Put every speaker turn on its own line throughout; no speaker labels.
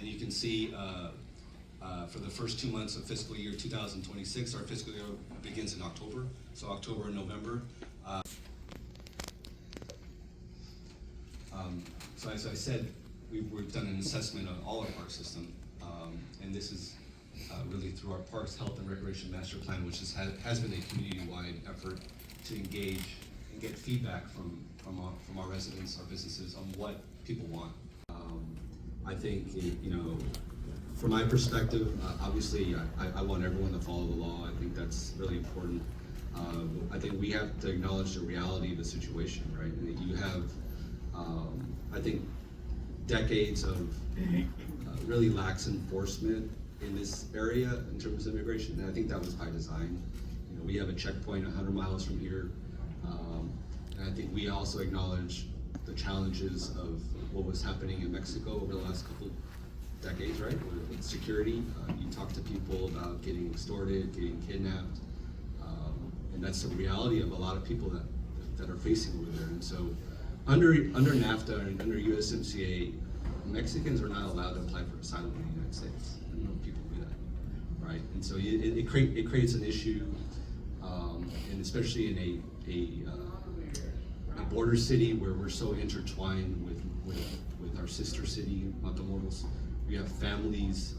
And you can see for the first 2 months of fiscal year 2026, our fiscal year begins in October, so October and November. So as I said, we've done an assessment of all our park system, and this is really through our Parks Health and Recreation Master Plan, which has been a community-wide effort to engage and get feedback from our residents, our businesses, on what people want. I think, from my perspective, obviously I want everyone to follow the law. I think that's really important. I think we have to acknowledge the reality of the situation, right? And that you have, I think, decades of really lax enforcement in this area in terms of immigration, and I think that was by design. We have a checkpoint 100 miles from here, and I think we also acknowledge the challenges of what was happening in Mexico over the last couple of decades, right? With security, you talk to people about getting extorted, getting kidnapped, and that's the reality of a lot of people that are facing over there. And so, under NAFTA and under USMCA, Mexicans are not allowed to apply for asylum in the United States. I don't know if people do that, right? And so it creates an issue, and especially in a border city where we're so intertwined with our sister city, Matamoros. We have families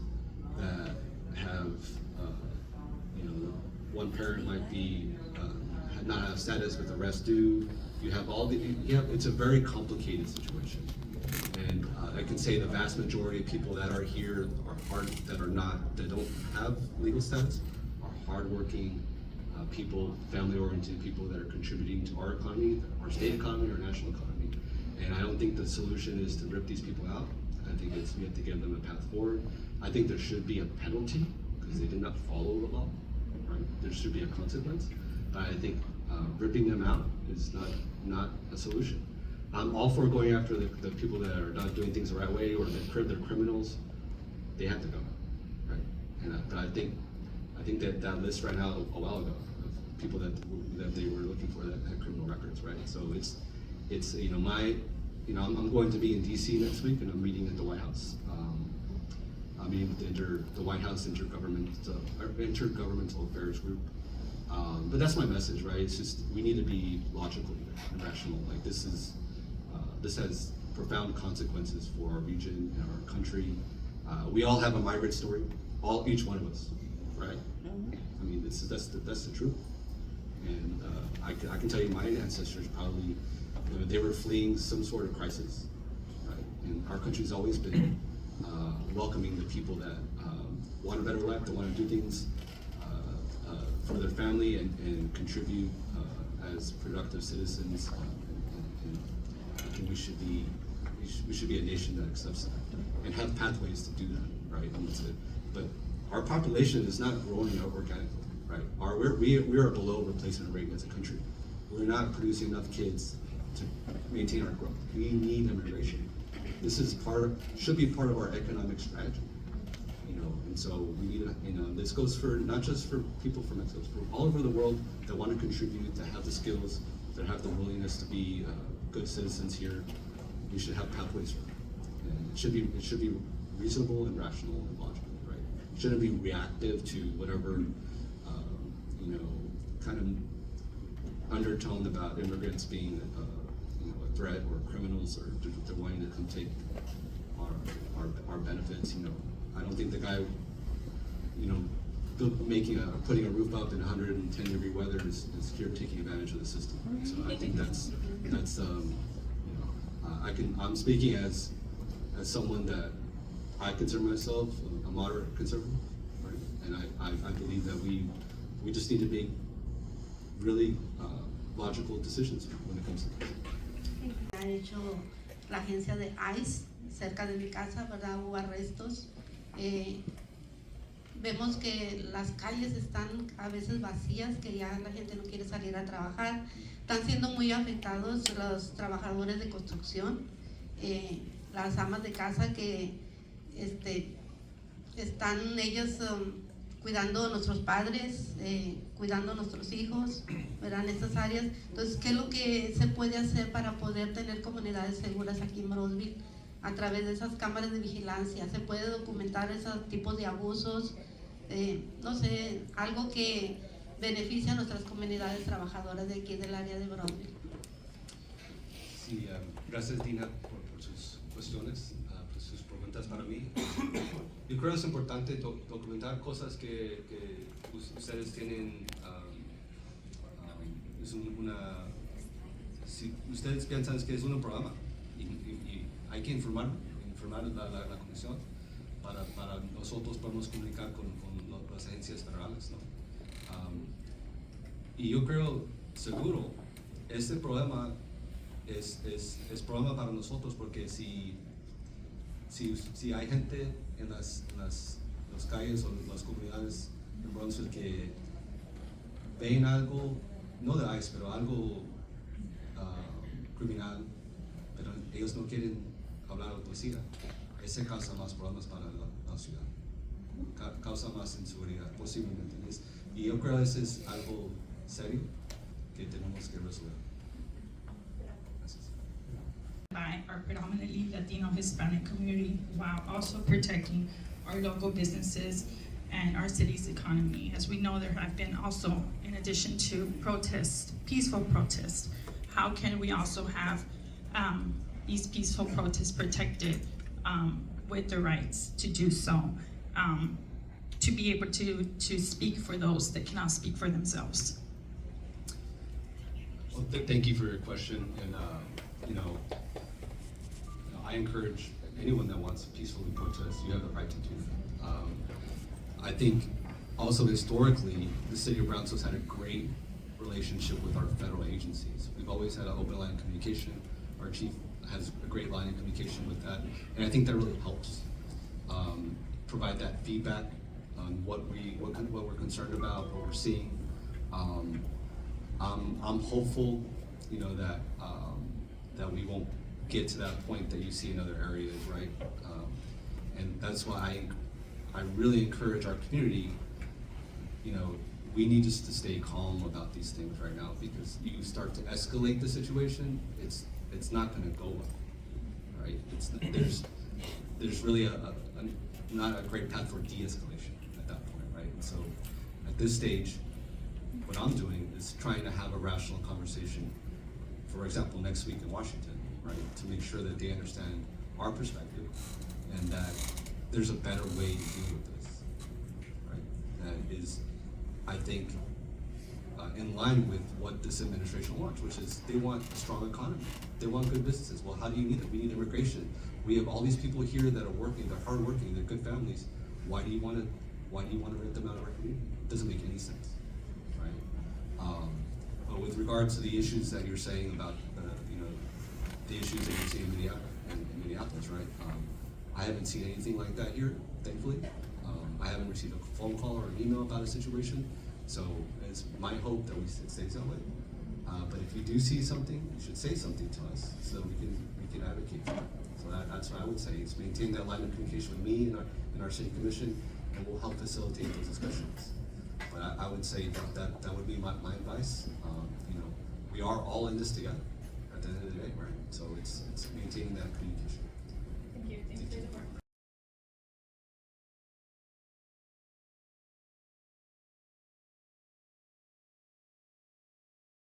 that have, one parent might be not have status with arrest due. You have it's a very complicated situation. And I can say the vast majority of people that are here that don't have legal status are hardworking people, family-oriented people that are contributing to our economy, our state economy, our national economy. And I don't think the solution is to rip these people out. I think we have to give them a path forward. I think there should be a penalty because they did not follow the law, right? There should be a consequence. But I think ripping them out is not a solution. I'm all for going after the people that are not doing things the right way or they're criminals. They have to go, right? And I think that list right now a while ago of people that they were looking for that had criminal records, right? So it's I'm going to be in DC next week and I'm meeting at the White House. I'm meeting with the White House Intergovernmental Affairs Group. But that's my message, right? It's just we need to be logical and rational. Like this has profound consequences for our region and our country. We all have a migrant story, each one of us, right? I mean, that's the truth. And I can tell you, my ancestors probably, they were fleeing some sort of crisis, right? And our country's always been welcoming the people that want a better life, that want to do things for their family and contribute as productive citizens. And I think we should be a nation that accepts that and have pathways to do that, right? But our population is not growing out organically, right? We are below replacement rate as a country. We're not producing enough kids to maintain our growth. We need immigration. This should be part of our economic strategy. And so we need this goes for not just for people from Mexico, for all over the world that want to contribute, that have the skills, that have the willingness to be good citizens here. We should have pathways for them. And it should be reasonable and rational and logical, right? It shouldn't be reactive to whatever kind of undertone about immigrants being a threat or criminals or they're wanting to come take our benefits. I don't think the guy, putting a roof up in 110-degree weather is here taking advantage of the system. So I think that's I'm speaking as someone that I consider myself a moderate conservative, right? And I believe that we just need to make really logical decisions when it comes to this.
Ha hecho la agencia de ICE cerca de mi casa, ¿verdad? Hubo arrestos. Vemos que las calles están a veces vacías, que ya la gente no quiere salir a trabajar. Están siendo muy afectados los trabajadores de construcción, las amas de casa que están ellos cuidando a nuestros padres, cuidando a nuestros hijos, ¿verdad? En estas áreas. Entonces, ¿qué es lo que se puede hacer para poder tener comunidades seguras aquí en Brownsville? a través de esas cámaras de vigilancia, se puede documentar esos tipos de abusos, no sé, algo que beneficia a nuestras comunidades trabajadoras de aquí del área de Brownsville.
Sí, gracias Dina por sus cuestiones, por sus preguntas para mí. Yo creo que es importante documentar cosas que ustedes tienen, si ustedes piensan que es un programa y hay que informar la comisión para nosotros podemos comunicar con las agencias federales, ¿no? Y yo creo, seguro, este programa es problema para nosotros porque si hay gente en las calles o las comunidades en Brownsville que ven algo, no de ICE, pero algo criminal, pero ellos no quieren hablar a la policía, ese causa más problemas para la ciudad, causa más inseguridad posiblemente. Y yo creo que ese es algo serio que tenemos que resolver.
By our predominantly Latino Hispanic community while also protecting our local businesses and our city's economy. As we know, there have been also, in addition to protests, peaceful protests, how can we also have these peaceful protests protected with the rights to do so, to be able to speak for those that cannot speak for themselves?
Well, thank you for your question, and I encourage anyone that wants to peacefully protest, you have the right to do that. I think also historically, the city of Brownsville has had a great relationship with our federal agencies. We've always had an open line of communication. Our chief has a great line of communication with that, and I think that really helps provide that feedback on what we're concerned about, what we're seeing. I'm hopeful, that we won't get to that point that you see in other areas, right? And that's why I really encourage our community. We need just to stay calm about these things right now, because you start to escalate the situation, it's not going to go well, right? There's really not a great path for de-escalation at that point, right? And so at this stage, what I'm doing is trying to have a rational conversation, for example, next week in Washington, right? To make sure that they understand our perspective and that there's a better way to deal with this, right? That is, I think, in line with what this administration wants, which is they want a strong economy. They want good businesses. Well, how do you need it? We need immigration. We have all these people here that are working, they're hardworking, they're good families. Why do you want to rent them out of our community? It doesn't make any sense, right? But with regard to the issues that you're saying about, the issues that you see in Minneapolis, right? I haven't seen anything like that here, thankfully. I haven't received a phone call or an email about a situation, so it's my hope that it stays that way. But if you do see something, you should say something to us so that we can advocate for it. So that's what I would say, is maintain that line of communication with me and our city commission, and we'll help facilitate those discussions. But I would say that would be my advice. We are all in this together at the end of the day, right? So it's maintaining that communication.
Thank you. Thanks for the work.